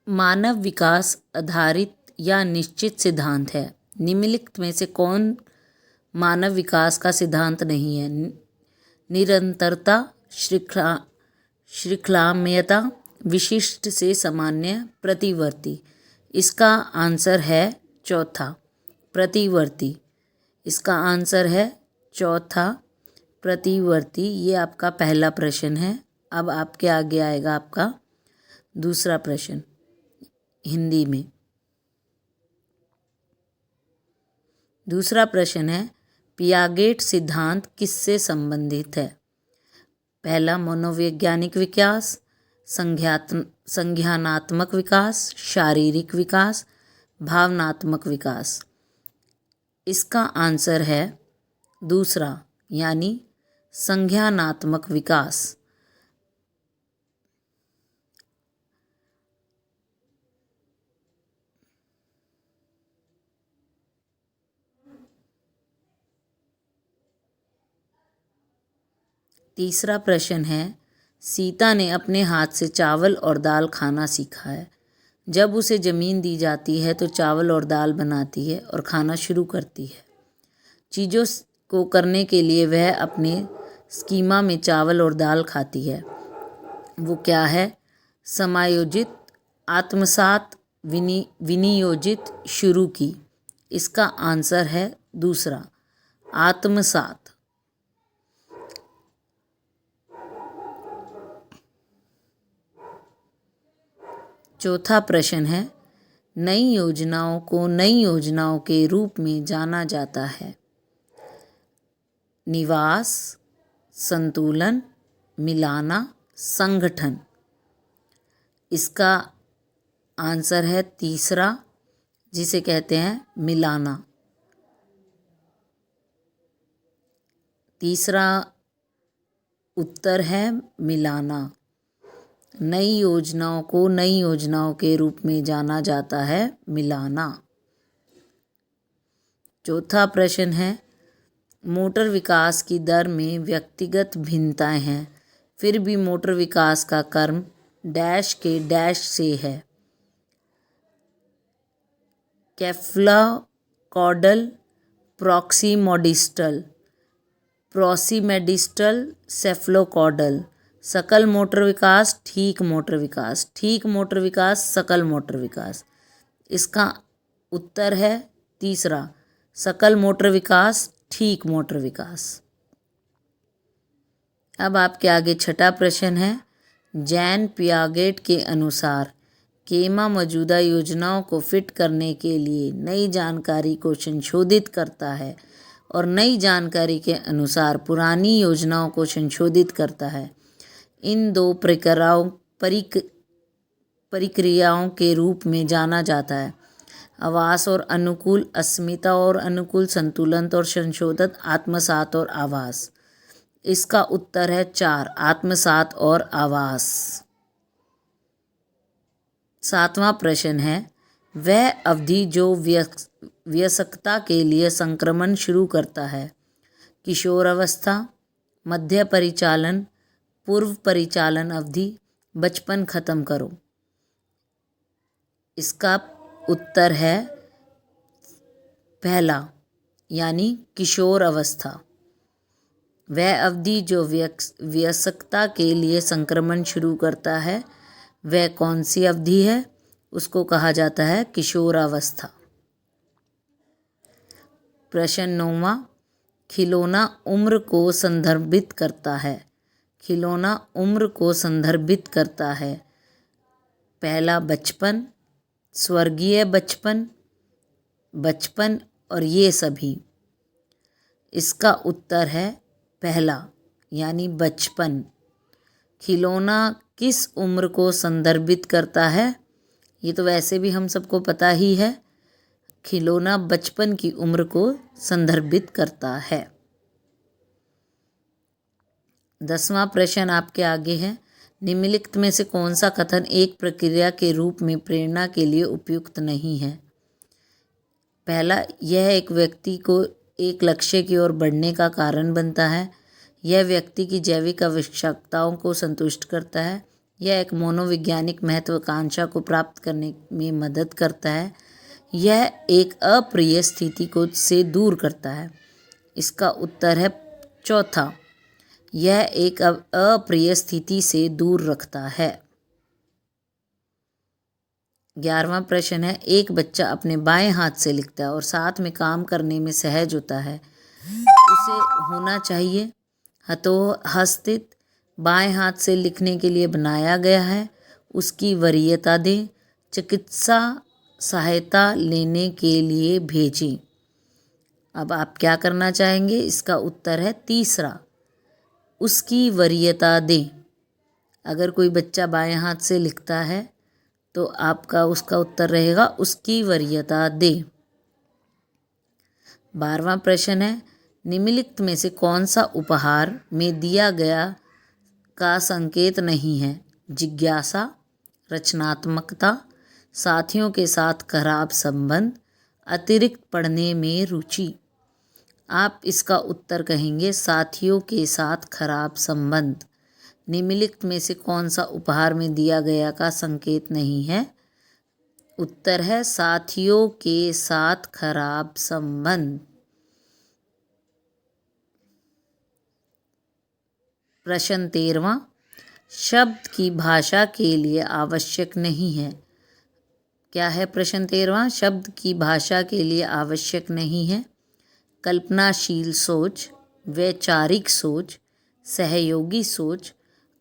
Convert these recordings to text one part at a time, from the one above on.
मानव विकास आधारित या निश्चित सिद्धांत है। निम्नलिखित में से कौन मानव विकास का सिद्धांत नहीं है? निरंतरता, श्रृंखलामयता, विशिष्ट से सामान्य, प्रतिवर्ती। इसका आंसर है चौथा, प्रतिवर्ती। इसका आंसर है चौथा, प्रतिवर्ती। ये आपका पहला प्रश्न है। अब आपके आगे आएगा आपका दूसरा प्रश्न हिंदी में। दूसरा प्रश्न है, पियागेट सिद्धांत किससे संबंधित है? पहला, मनोवैज्ञानिक विकास, संज्ञानात्मक विकास, शारीरिक विकास, भावनात्मक विकास। इसका आंसर है दूसरा, यानी संज्ञानात्मक विकास। तीसरा प्रश्न है, सीता ने अपने हाथ से चावल और दाल खाना सीखा है। जब उसे ज़मीन दी जाती है तो चावल और दाल बनाती है और खाना शुरू करती है। चीज़ों को करने के लिए वह अपने स्कीमा में चावल और दाल खाती है। वो क्या है? समायोजित, आत्मसात, विनियोजित, शुरू की। इसका आंसर है दूसरा, आत्मसात। चौथा प्रश्न है, नई योजनाओं को नई योजनाओं के रूप में जाना जाता है। निवास, संतुलन, मिलाना, संगठन। इसका आंसर है तीसरा, जिसे कहते हैं मिलाना। तीसरा उत्तर है मिलाना। नई योजनाओं को नई योजनाओं के रूप में जाना जाता है, मिलाना। चौथा प्रश्न है, मोटर विकास की दर में व्यक्तिगत भिन्नताएं हैं, फिर भी मोटर विकास का क्रम डैश के डैश से है। कैफ्लोकॉडल, प्रॉक्सिमोडिस्टल, प्रोसिमेडिस्टल, सेफ्लोकॉडल। सकल मोटर विकास, ठीक मोटर विकास, ठीक मोटर विकास, सकल मोटर विकास। इसका उत्तर है तीसरा, सकल मोटर विकास, ठीक मोटर विकास। अब आपके आगे छठा प्रश्न है, जैन पियागेट के अनुसार केमा मौजूदा योजनाओं को फिट करने के लिए नई जानकारी को संशोधित करता है और नई जानकारी के अनुसार पुरानी योजनाओं को संशोधित करता है। इन दो प्रक्रियाओं के रूप में जाना जाता है। आवास और अनुकूल, अस्मिता और अनुकूल, संतुलन और संशोधित, आत्मसात और आवास। इसका उत्तर है 4, आत्मसात और आवास। सातवां प्रश्न है, वह अवधि जो वयस्कता के लिए संक्रमण शुरू करता है। किशोरावस्था, मध्य परिचालन, पूर्व परिचालन अवधि, बचपन खत्म करो। इसका उत्तर है पहला, यानी किशोर अवस्था। वह अवधि जो वयस्कता के लिए संक्रमण शुरू करता है, वह कौन सी अवधि है? उसको कहा जाता है किशोरावस्था। प्रश्न 9वां, खिलौना उम्र को संदर्भित करता है। खिलौना उम्र को संदर्भित करता है। पहला, बचपन, स्वर्गीय बचपन, बचपन और ये सभी। इसका उत्तर है पहला, यानी बचपन। खिलौना किस उम्र को संदर्भित करता है? ये तो वैसे भी हम सबको पता ही है। खिलौना बचपन की उम्र को संदर्भित करता है। 10वां प्रश्न आपके आगे है, निम्नलिखित में से कौन सा कथन एक प्रक्रिया के रूप में प्रेरणा के लिए उपयुक्त नहीं है? पहला, यह एक व्यक्ति को एक लक्ष्य की ओर बढ़ने का कारण बनता है। यह व्यक्ति की जैविक आवश्यकताओं को संतुष्ट करता है। यह एक मनोवैज्ञानिक महत्वाकांक्षा को प्राप्त करने में मदद करता है। यह एक अप्रिय स्थिति को से दूर करता है। इसका उत्तर है चौथा, यह एक अप्रिय स्थिति से दूर रखता है। 11वां प्रश्न है, एक बच्चा अपने बाएं हाथ से लिखता है और साथ में काम करने में सहज होता है, उसे होना चाहिए। हस्तित बाएं हाथ से लिखने के लिए बनाया गया है, उसकी वरीयता दें, चिकित्सा सहायता लेने के लिए भेजें। अब आप क्या करना चाहेंगे? इसका उत्तर है तीसरा, उसकी वरीयता दें। अगर कोई बच्चा बाएं हाथ से लिखता है तो आपका उसका उत्तर रहेगा उसकी वरीयता दें। 12वां प्रश्न है, निम्नलिखित में से कौन सा उपहार में दिया गया का संकेत नहीं है? जिज्ञासा, रचनात्मकता, साथियों के साथ खराब संबंध, अतिरिक्त पढ़ने में रुचि। आप इसका उत्तर कहेंगे साथियों के साथ खराब संबंध। निम्नलिखित में से कौन सा उपहार में दिया गया का संकेत नहीं है? उत्तर है साथियों के साथ खराब संबंध। प्रश्न 13वां, शब्द की भाषा के लिए आवश्यक नहीं है। क्या है प्रश्न 13वां? शब्द की भाषा के लिए आवश्यक नहीं है। कल्पनाशील सोच, वैचारिक सोच, सहयोगी सोच,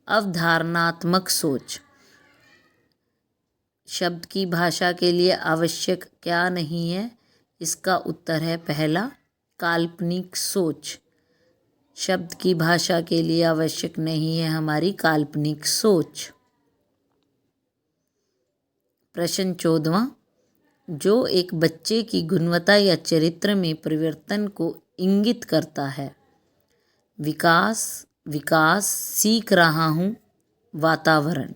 अवधारणात्मक सोच। शब्द की भाषा के लिए आवश्यक क्या नहीं है? इसका उत्तर है पहला, काल्पनिक सोच। शब्द की भाषा के लिए आवश्यक नहीं है हमारी काल्पनिक सोच। प्रश्न 14वां, जो एक बच्चे की गुणवत्ता या चरित्र में परिवर्तन को इंगित करता है। विकास, सीख रहा हूँ, वातावरण।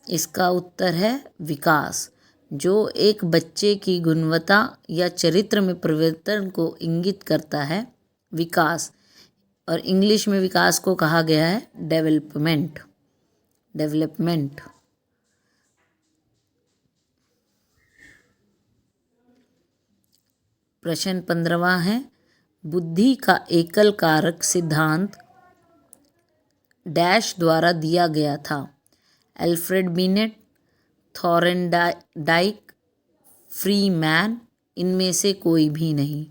इसका उत्तर है विकास। जो एक बच्चे की गुणवत्ता या चरित्र में परिवर्तन को इंगित करता है, विकास। और इंग्लिश में विकास को कहा गया है डेवलपमेंट। प्रश्न 15वां है, बुद्धि का एकल कारक सिद्धांत डैश द्वारा दिया गया था। अल्फ्रेड बिनेट, थॉर्नडाइक, फ्रीमैन, इनमें से कोई भी नहीं।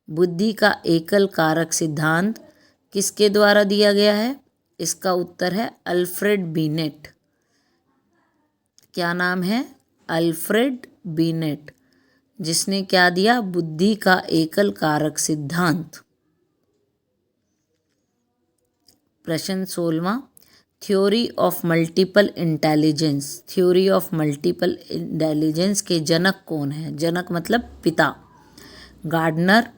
बुद्धि का एकल कारक सिद्धांत किसके द्वारा दिया गया है? इसका उत्तर है अल्फ्रेड बिनेट। क्या नाम है? अल्फ्रेड बिनेट, जिसने क्या दिया? बुद्धि का एकल कारक सिद्धांत। प्रश्न 16वां, theory of multiple intelligence. Theory of multiple intelligence के जनक कौन है? जनक मतलब पिता। Gardner,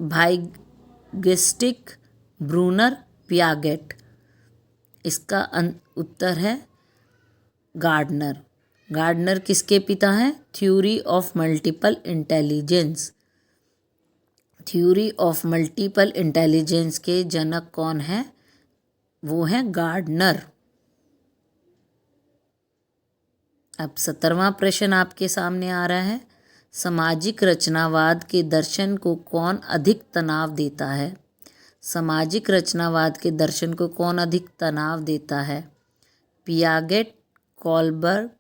Vygotsky, Bruner, Piaget. इसका उत्तर है गार्डनर। गार्डनर किसके पिता हैं? Theory of multiple intelligence. Theory of multiple intelligence के जनक कौन है? वो हैं गार्डनर। अब 17वां प्रश्न आपके सामने आ रहा है, सामाजिक रचनावाद के दर्शन को कौन अधिक तनाव देता है? सामाजिक रचनावाद के दर्शन को कौन अधिक तनाव देता है? Piaget, Kohlberg,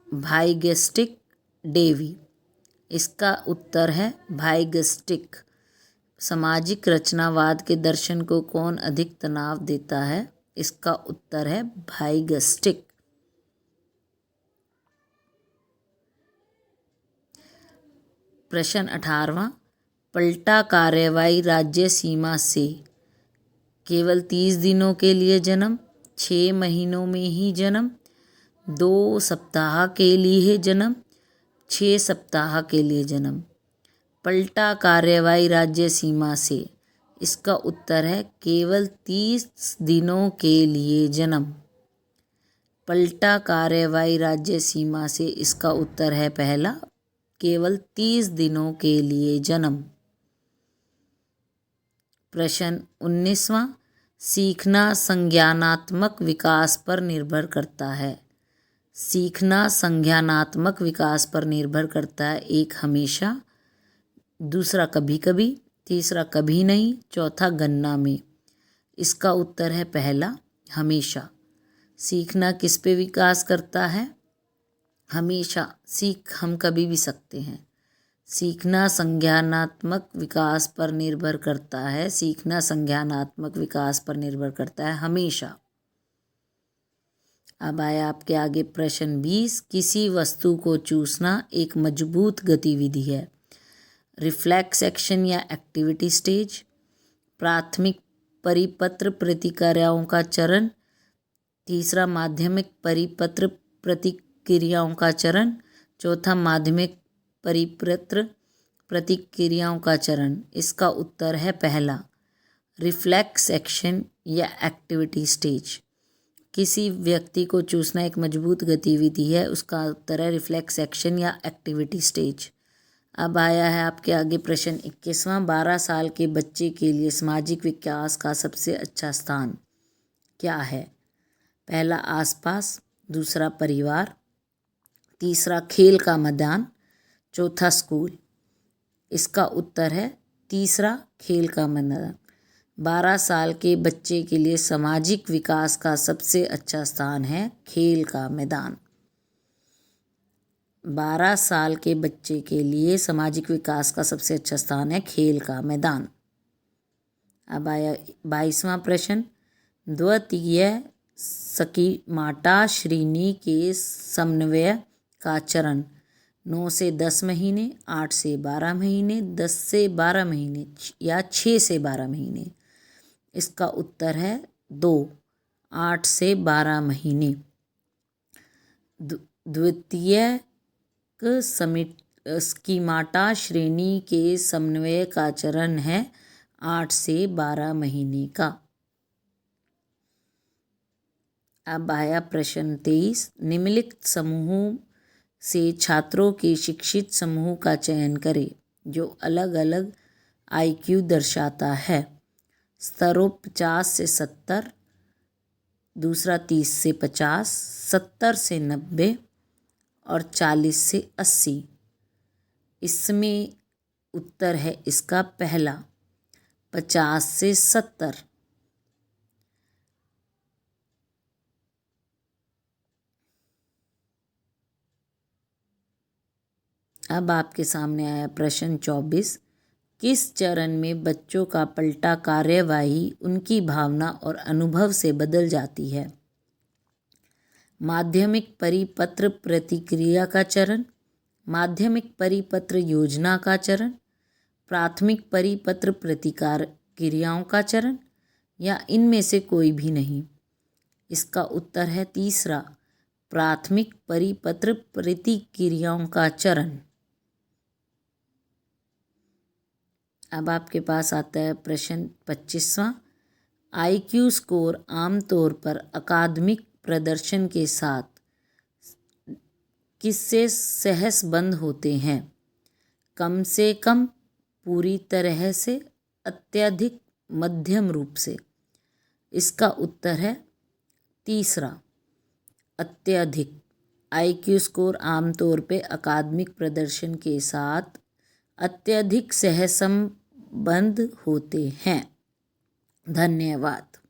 Vygotsky, Dewey. इसका उत्तर है वाइगस्टिक। सामाजिक रचनावाद के दर्शन को कौन अधिक तनाव देता है? इसका उत्तर है वाइगस्टिक। प्रश्न 18वां, पलटा कार्रवाई राज्य सीमा से केवल 30 दिनों के लिए जन्म, 6 महीनों में ही जन्म, 2 सप्ताह के लिए जन्म, 6 सप्ताह के लिए जन्म। पलटा कार्रवाई राज्य सीमा से, इसका उत्तर है केवल 30 दिनों के लिए जन्म। पलटा कार्रवाई राज्य सीमा से, इसका उत्तर है पहला, केवल 30 दिनों के लिए जन्म। प्रश्न 19वां, सीखना संज्ञानात्मक विकास पर निर्भर करता है। सीखना संज्ञानात्मक विकास पर निर्भर करता है। एक, हमेशा। दूसरा, कभी कभी। तीसरा, कभी नहीं। चौथा, गणना में। इसका उत्तर है पहला, हमेशा। सीखना किस पे विकास करता है? हमेशा। सीख हम कभी भी सकते हैं। सीखना संज्ञानात्मक विकास पर निर्भर करता है। सीखना संज्ञानात्मक विकास पर निर्भर करता है हमेशा। अब आया आपके आगे प्रश्न 20। किसी वस्तु को चूसना एक मजबूत गतिविधि है। रिफ्लेक्स एक्शन या एक्टिविटी स्टेज। प्राथमिक परिपत्र प्रतिक्रियाओं का चरण। तीसरा, माध्यमिक परिपत्र प्रतिक्रियाओं का चरण। चौथा, माध्यमिक परिपत्र प्रतिक्रियाओं का चरण। इसका उत्तर है पहला, रिफ्लेक्स एक्शन या एक्टिविटी स्टेज। किसी व्यक्ति को चूसना एक मजबूत गतिविधि है, उसका उत्तर है रिफ्लेक्स एक्शन या एक्टिविटी स्टेज। अब आया है आपके आगे प्रश्न 21वां। 12 साल के बच्चे के लिए सामाजिक विकास का सबसे अच्छा स्थान क्या है? पहला, आसपास। दूसरा, परिवार। तीसरा, खेल का मैदान। चौथा, स्कूल। इसका उत्तर है तीसरा, खेल का मैदान। 12 साल के बच्चे के लिए सामाजिक विकास का सबसे अच्छा स्थान है खेल का मैदान। 12 साल के बच्चे के लिए सामाजिक विकास का सबसे अच्छा स्थान है खेल का मैदान। अब आया 22वां प्रश्न। द्वितीय स्कीमाटा श्रेणी के समन्वय का चरण 9 से 10 महीने, 8 से 12 महीने, 10 से 12 महीने या 6 से 12 महीने। इसका उत्तर है 2, 8 से 12 महीने। द्वितीय स्कीमाटा श्रेणी के समन्वय का चरण है 8 से 12 महीने का। अब आया प्रश्न 23। निम्नलिखित समूहों से छात्रों के शिक्षित समूह का चयन करें जो अलग अलग IQ दर्शाता है। स्तरों 50 से 70, दूसरा 30 से 50, 70 से 90 और 40 से 80। इसमें उत्तर है इसका पहला, 50 से 70। अब आपके सामने आया प्रश्न 24। किस चरण में बच्चों का पलटा कार्यवाही उनकी भावना और अनुभव से बदल जाती है? माध्यमिक परिपत्र प्रतिक्रिया का चरण, माध्यमिक परिपत्र योजना का चरण, प्राथमिक परिपत्र प्रतिक्रियाओं का चरण या इनमें से कोई भी नहीं। इसका उत्तर है तीसरा, प्राथमिक परिपत्र प्रतिक्रियाओं का चरण। अब आपके पास आता है प्रश्न 25वां। IQ स्कोर आमतौर पर अकादमिक प्रदर्शन के साथ किससे सहसंबद्ध होते हैं? कम से कम, पूरी तरह से, अत्यधिक, मध्यम रूप से। इसका उत्तर है तीसरा, अत्यधिक। IQ स्कोर आमतौर पर अकादमिक प्रदर्शन के साथ अत्यधिक सहसंबद्ध होते हैं। धन्यवाद।